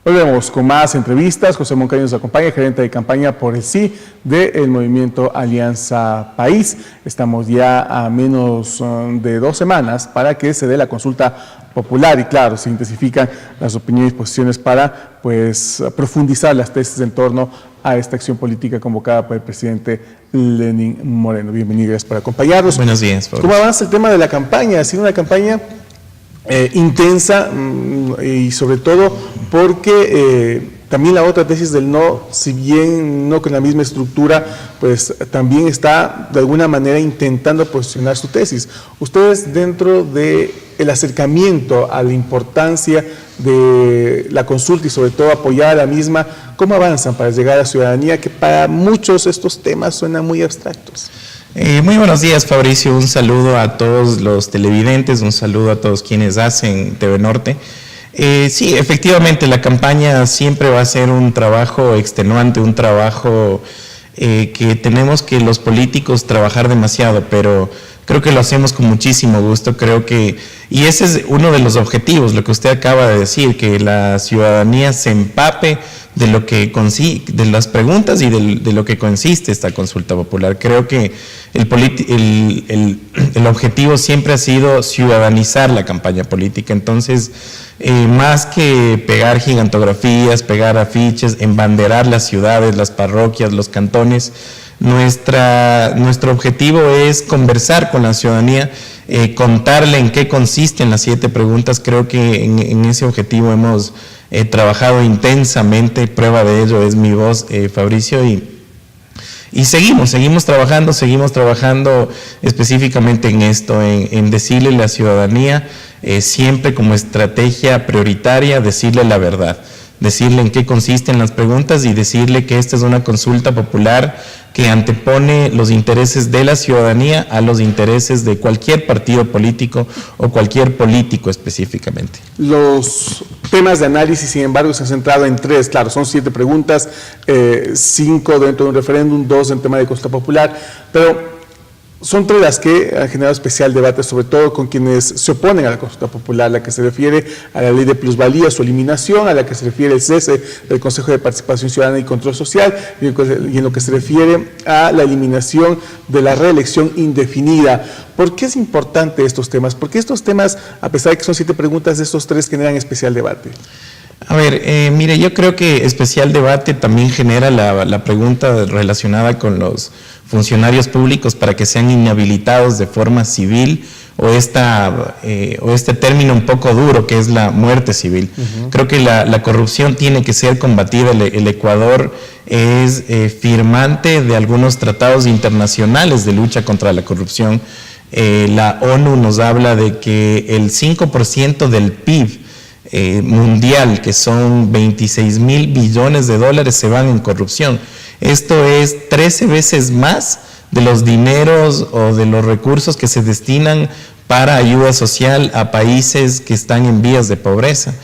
Volvemos con más entrevistas. José Moncayo nos acompaña, gerente de campaña por el sí del movimiento Alianza País. Estamos ya a menos de 2 semanas para que se dé la consulta popular y claro, se intensifican las opiniones y posiciones para profundizar las tesis en torno a esta acción política convocada por el presidente Lenín Moreno. Bienvenido, gracias por acompañarnos. Buenos días, Fabricio. ¿Cómo avanza el tema de la campaña? Ha sido una campaña intensa y sobre todo porque también la otra tesis del no, si bien no con la misma estructura, pues también está de alguna manera intentando posicionar su tesis. Ustedes, dentro del acercamiento a la importancia de la consulta y sobre todo apoyar a la misma, ¿cómo avanzan para llegar a la ciudadanía que para muchos estos temas suenan muy abstractos? Muy buenos días, Fabricio. Un saludo a todos los televidentes, un saludo a todos quienes hacen TV Norte. Sí, efectivamente, la campaña siempre va a ser un trabajo extenuante, un trabajo que tenemos que los políticos trabajar demasiado, pero creo que lo hacemos con muchísimo gusto. Creo que, y ese es uno de los objetivos, lo que usted acaba de decir, que la ciudadanía se empape de lo que de las preguntas y de lo que consiste esta consulta popular. Creo que el objetivo siempre ha sido ciudadanizar la campaña política. Entonces, más que pegar gigantografías, pegar afiches, embanderar las ciudades, las parroquias, los cantones, nuestro objetivo es conversar con la ciudadanía, contarle en qué consisten las 7 preguntas. Creo que en ese objetivo hemos trabajado intensamente. Prueba de ello es mi voz, Fabricio, y seguimos trabajando específicamente en esto, en decirle a la ciudadanía, siempre como estrategia prioritaria, decirle la verdad, decirle en qué consisten las preguntas y decirle que esta es una consulta popular que antepone los intereses de la ciudadanía a los intereses de cualquier partido político o cualquier político específicamente. Los temas de análisis, sin embargo, se han centrado en 3, claro, son 7 preguntas, 5 dentro de un referéndum, 2 en tema de consulta popular, pero son 3 las que han generado especial debate, sobre todo con quienes se oponen a la consulta popular, la que se refiere a la ley de plusvalía, su eliminación, a la que se refiere el cese del Consejo de Participación Ciudadana y Control Social, y en lo que se refiere a la eliminación de la reelección indefinida. ¿Por qué es importante estos temas? Porque estos temas, a pesar de que son 7 preguntas, estos 3 generan especial debate. A ver, mire, yo creo que especial debate también genera la pregunta relacionada con los funcionarios públicos para que sean inhabilitados de forma civil o este término un poco duro que es la muerte civil. Creo que la corrupción tiene que ser combatida. El Ecuador es firmante de algunos tratados internacionales de lucha contra la corrupción. La ONU nos habla de que el 5% del PIB mundial, que son 26.000 billones de dólares, se van en corrupción. Esto es 13 veces más de los dineros o de los recursos que se destinan para ayuda social a países que están en vías de pobreza.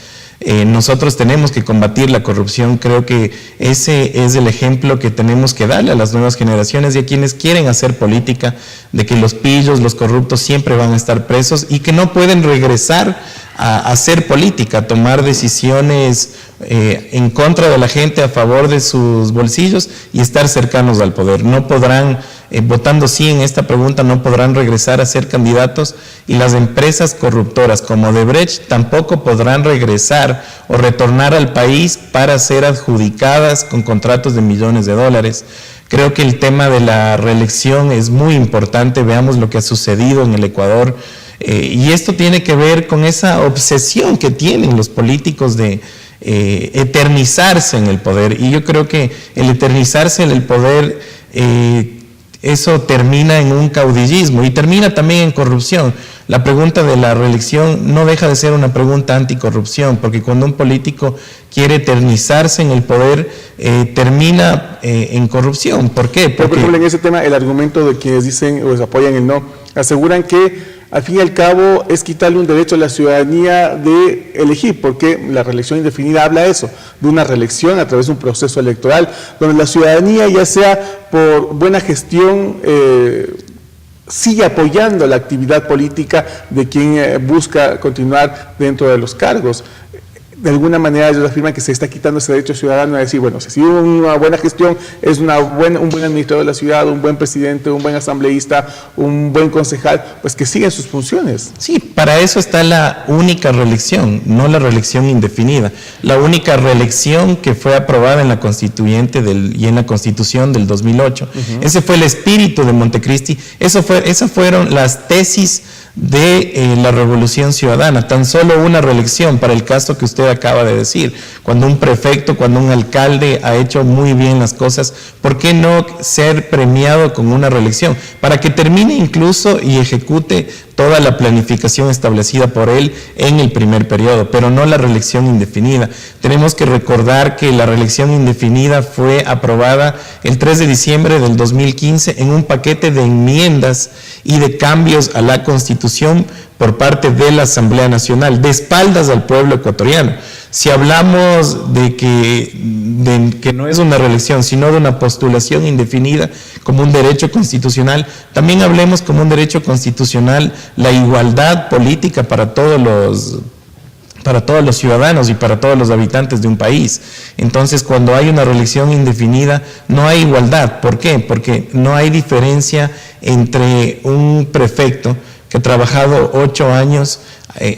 Nosotros tenemos que combatir la corrupción. Creo que ese es el ejemplo que tenemos que darle a las nuevas generaciones y a quienes quieren hacer política, de que los pillos, los corruptos siempre van a estar presos y que no pueden regresar a hacer política, a tomar decisiones en contra de la gente, a favor de sus bolsillos y estar cercanos al poder. No podrán, votando sí en esta pregunta, no podrán regresar a ser candidatos, y las empresas corruptoras como Odebrecht tampoco podrán regresar o retornar al país para ser adjudicadas con contratos de millones de dólares. Creo que el tema de la reelección es muy importante. Veamos lo que ha sucedido en el Ecuador. Y esto tiene que ver con esa obsesión que tienen los políticos de eternizarse en el poder. Y yo creo que el eternizarse en el poder, eso termina en un caudillismo y termina también en corrupción. La pregunta de la reelección no deja de ser una pregunta anticorrupción, porque cuando un político quiere eternizarse en el poder, termina en corrupción. ¿Por qué? Porque, por ejemplo, en ese tema, el argumento de quienes dicen o apoyan el no, aseguran que al fin y al cabo es quitarle un derecho a la ciudadanía de elegir, porque la reelección indefinida habla de eso, de una reelección a través de un proceso electoral, donde la ciudadanía, ya sea por buena gestión, sigue apoyando la actividad política de quien busca continuar dentro de los cargos. de alguna manera ellos afirman que se está quitando ese derecho ciudadano a decir, bueno, si ha sido una buena gestión, es un buen administrador de la ciudad, un buen presidente, un buen asambleísta, un buen concejal, pues que sigan sus funciones. Sí, para eso está la única reelección, no la reelección indefinida. La única reelección que fue aprobada en la Constituyente y en la Constitución del 2008. Ese fue el espíritu de Montecristi, esas fueron las tesis de la Revolución Ciudadana, tan solo una reelección para el caso que usted acaba de decir. Cuando un prefecto, cuando un alcalde ha hecho muy bien las cosas, ¿por qué no ser premiado con una reelección? Para que termine incluso y ejecute toda la planificación establecida por él en el primer periodo, pero no la reelección indefinida. Tenemos que recordar que la reelección indefinida fue aprobada el 3 de diciembre del 2015 en un paquete de enmiendas y de cambios a la Constitución por parte de la Asamblea Nacional, de espaldas al pueblo ecuatoriano. Si hablamos de que no es una reelección, sino de una postulación indefinida como un derecho constitucional, también hablemos como un derecho constitucional la igualdad política para todos los ciudadanos y para todos los habitantes de un país. Entonces, cuando hay una reelección indefinida, no hay igualdad. ¿Por qué? Porque no hay diferencia entre un prefecto que ha trabajado 8 años,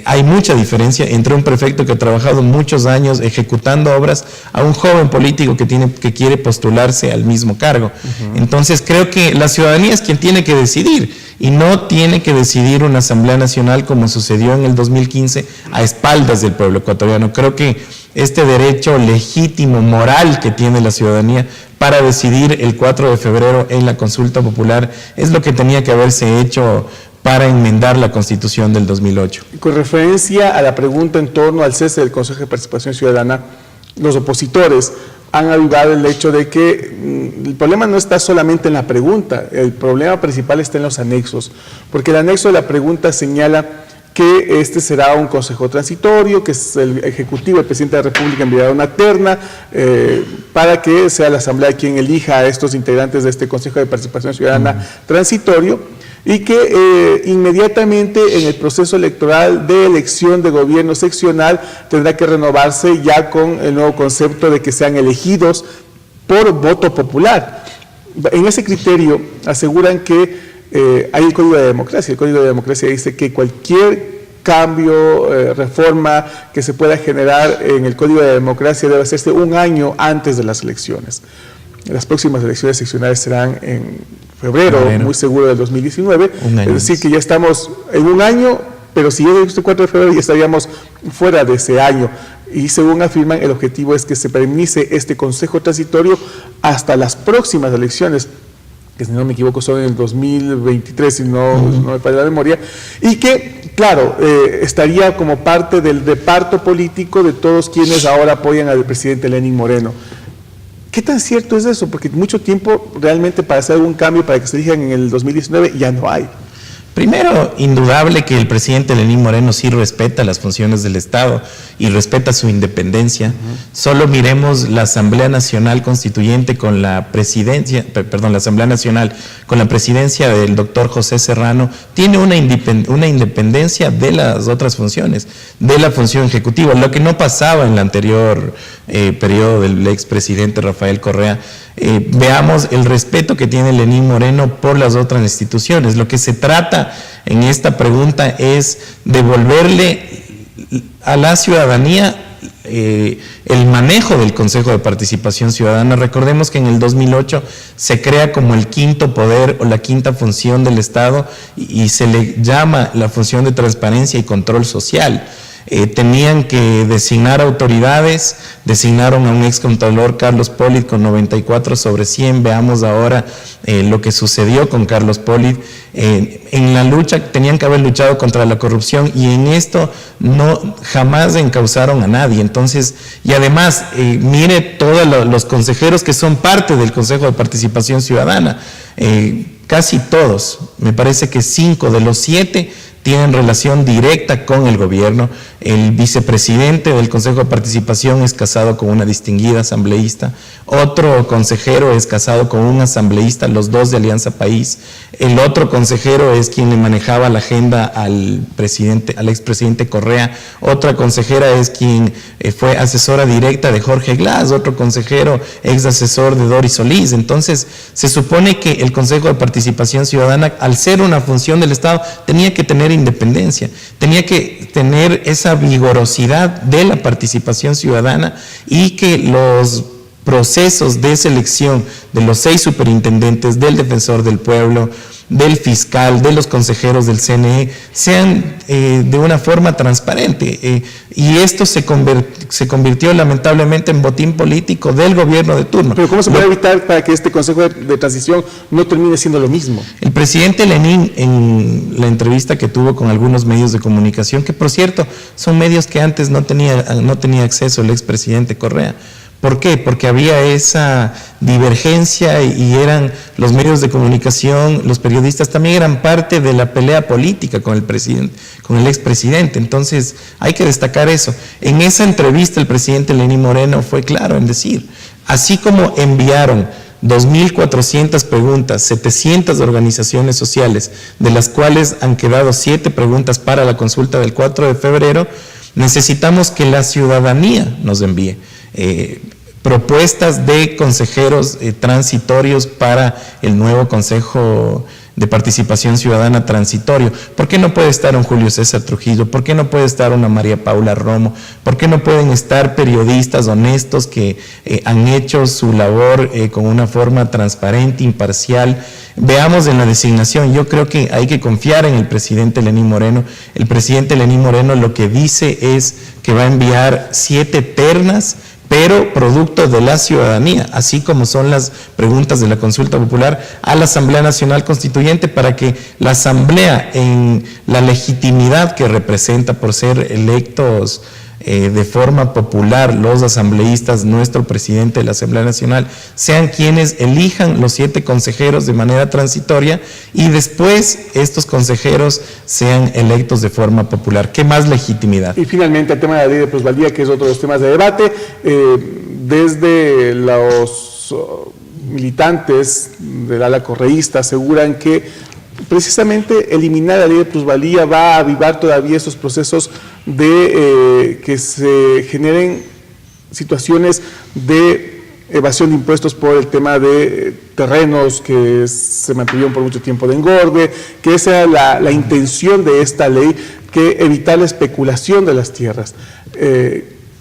hay mucha diferencia entre un prefecto que ha trabajado muchos años ejecutando obras a un joven político que quiere postularse al mismo cargo. Entonces creo que la ciudadanía es quien tiene que decidir y no tiene que decidir una Asamblea Nacional como sucedió en el 2015 a espaldas del pueblo ecuatoriano. Creo que este derecho legítimo, moral que tiene la ciudadanía para decidir el 4 de febrero en la consulta popular es lo que tenía que haberse hecho para enmendar la Constitución del 2008. Con referencia a la pregunta en torno al cese del Consejo de Participación Ciudadana, los opositores han avivado el hecho de que el problema no está solamente en la pregunta, el problema principal está en los anexos, porque el anexo de la pregunta señala que este será un consejo transitorio, que es el Ejecutivo, el Presidente de la República enviará una terna para que sea la Asamblea quien elija a estos integrantes de este Consejo de Participación Ciudadana transitorio, y que inmediatamente en el proceso electoral de elección de gobierno seccional tendrá que renovarse ya con el nuevo concepto de que sean elegidos por voto popular. En ese criterio aseguran que hay el Código de Democracia. El Código de Democracia dice que cualquier cambio, reforma que se pueda generar en el Código de Democracia debe hacerse un año antes de las elecciones. Las próximas elecciones seccionales serán en febrero, muy seguro del 2019, es decir que ya estamos en un año, pero si llega este 4 de febrero ya estaríamos fuera de ese año, y según afirman el objetivo es que se permita este consejo transitorio hasta las próximas elecciones, que si no me equivoco son en el 2023, si no me falla la memoria, y que, claro, estaría como parte del reparto político de todos quienes ahora apoyan al presidente Lenín Moreno. ¿Qué tan cierto es eso? Porque mucho tiempo realmente para hacer algún cambio, para que se elijan en el 2019, ya no hay. Primero, indudable que el presidente Lenín Moreno sí respeta las funciones del Estado y respeta su independencia. Solo miremos la Asamblea Nacional Constituyente con la presidencia, la Asamblea Nacional con la presidencia del doctor José Serrano, tiene una independencia de las otras funciones, de la función ejecutiva, lo que no pasaba en el anterior periodo del expresidente Rafael Correa. Veamos el respeto que tiene Lenín Moreno por las otras instituciones. Lo que se trata en esta pregunta es devolverle a la ciudadanía el manejo del Consejo de Participación Ciudadana. Recordemos que en el 2008 se crea como el quinto poder o la quinta función del Estado y se le llama la función de transparencia y control social. Tenían que designar autoridades, designaron a un excontralor, Carlos Polit, con 94/100. Veamos ahora lo que sucedió con Carlos Polit. En la lucha, tenían que haber luchado contra la corrupción y en esto jamás encausaron a nadie. Entonces, y además, mire todos los consejeros que son parte del Consejo de Participación Ciudadana. Casi todos, me parece que 5 de los 7 tienen relación directa con el gobierno. El vicepresidente del Consejo de Participación es casado con una distinguida asambleísta, otro consejero es casado con un asambleísta, los dos de Alianza País, el otro consejero es quien le manejaba la agenda al expresidente Correa, otra consejera es quien fue asesora directa de Jorge Glass, otro consejero ex asesor de Doris Solís. Entonces se supone que el Consejo de Participación Ciudadana, al ser una función del Estado, tenía que tener independencia, tenía que tener esa vigorosidad de la participación ciudadana y que los procesos de selección de los 6 superintendentes, del defensor del pueblo, del fiscal, de los consejeros del CNE, sean de una forma transparente. Y esto se convirtió lamentablemente en botín político del gobierno de turno. Pero ¿cómo se puede evitar para que este Consejo de Transición no termine siendo lo mismo? El presidente Lenín, en la entrevista que tuvo con algunos medios de comunicación, que por cierto son medios que antes no tenía acceso el expresidente Correa. ¿Por qué? Porque había esa divergencia y eran los medios de comunicación, los periodistas también eran parte de la pelea política con el presidente, con el expresidente. Entonces hay que destacar eso. En esa entrevista el presidente Lenín Moreno fue claro en decir, así como enviaron 2.400 preguntas, 700 organizaciones sociales, de las cuales han quedado 7 preguntas para la consulta del 4 de febrero, necesitamos que la ciudadanía nos envíe propuestas de consejeros transitorios para el nuevo Consejo de Participación Ciudadana transitorio. ¿Por qué no puede estar un Julio César Trujillo? ¿Por qué no puede estar una María Paula Romo? ¿Por qué no pueden estar periodistas honestos que han hecho su labor con una forma transparente, imparcial? Veamos en la designación, yo creo que hay que confiar en el presidente Lenín Moreno. El presidente Lenín Moreno lo que dice es que va a enviar 7 ternas, pero producto de la ciudadanía, así como son las preguntas de la consulta popular a la Asamblea Nacional Constituyente, para que la Asamblea, en la legitimidad que representa por ser electos de forma popular los asambleístas, nuestro presidente de la Asamblea Nacional, sean quienes elijan los 7 consejeros de manera transitoria y después estos consejeros sean electos de forma popular. ¿Qué más legitimidad? Y finalmente el tema de la ley de plusvalía, que es otro de los temas de debate. Desde los militantes del ala correísta aseguran que precisamente eliminar la ley de plusvalía va a avivar todavía estos procesos de que se generen situaciones de evasión de impuestos por el tema de terrenos que se mantuvieron por mucho tiempo de engorde, que esa era la intención de esta ley, que evitar la especulación de las tierras.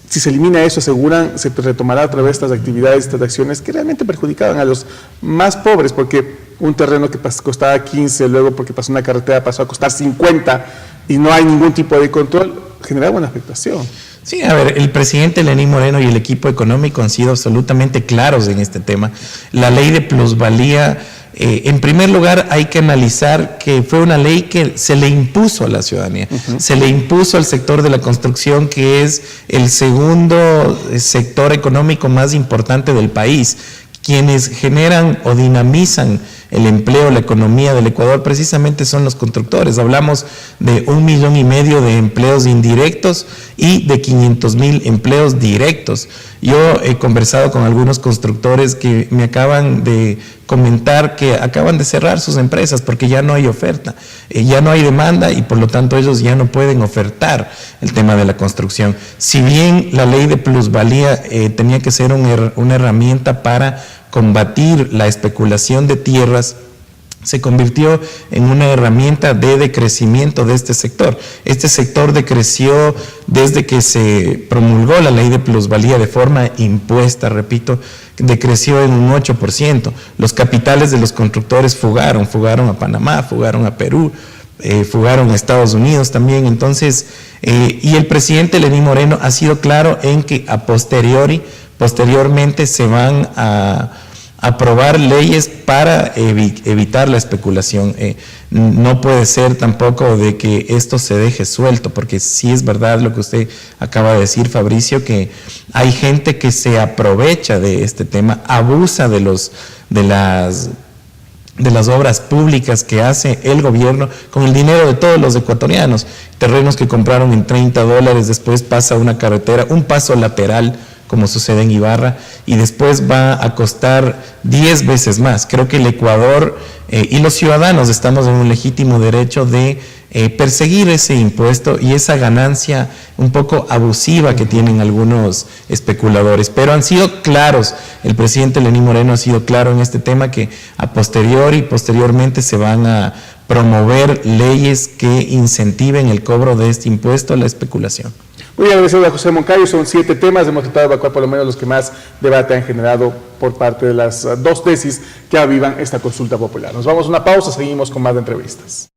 Si se elimina eso, aseguran, se retomará otra vez estas actividades, estas acciones que realmente perjudicaban a los más pobres, porque un terreno que costaba 15, luego porque pasó una carretera pasó a costar 50 y no hay ningún tipo de control, generaba una afectación. Sí, a ver, el presidente Lenín Moreno y el equipo económico han sido absolutamente claros en este tema. La ley de plusvalía, en primer lugar, hay que analizar que fue una ley que se le impuso a la ciudadanía, se le impuso al sector de la construcción, que es el segundo sector económico más importante del país. Quienes generan o dinamizan el empleo, la economía del Ecuador, precisamente son los constructores. Hablamos de 1,5 millones de empleos indirectos y de 500,000 empleos directos. Yo he conversado con algunos constructores que me acaban de comentar que acaban de cerrar sus empresas porque ya no hay oferta, ya no hay demanda y por lo tanto ellos ya no pueden ofertar el tema de la construcción. Si bien la ley de plusvalía tenía que ser una herramienta para combatir la especulación de tierras, se convirtió en una herramienta de decrecimiento de este sector. Este sector decreció desde que se promulgó la ley de plusvalía de forma impuesta, repito, decreció en un 8%. Los capitales de los constructores fugaron a Panamá, fugaron a Perú, fugaron a Estados Unidos también. Entonces, y el presidente Lenín Moreno ha sido claro en que posteriormente se van a aprobar leyes para evitar la especulación. No puede ser tampoco de que esto se deje suelto, porque sí es verdad lo que usted acaba de decir, Fabricio, que hay gente que se aprovecha de este tema, abusa de las de las obras públicas que hace el gobierno con el dinero de todos los ecuatorianos. Terrenos que compraron en $30, después pasa una carretera, un paso lateral, como sucede en Ibarra, y después va a costar 10 veces más. Creo que el Ecuador y los ciudadanos estamos en un legítimo derecho de perseguir ese impuesto y esa ganancia un poco abusiva que tienen algunos especuladores. Pero han sido claros, el presidente Lenín Moreno ha sido claro en este tema, que a posteriormente se van a promover leyes que incentiven el cobro de este impuesto a la especulación. Muy agradecido a José Moncayo, son 7 temas, hemos tratado de evacuar por lo menos los que más debate han generado por parte de las 2 tesis que avivan esta consulta popular. Nos vamos a una pausa, seguimos con más de entrevistas.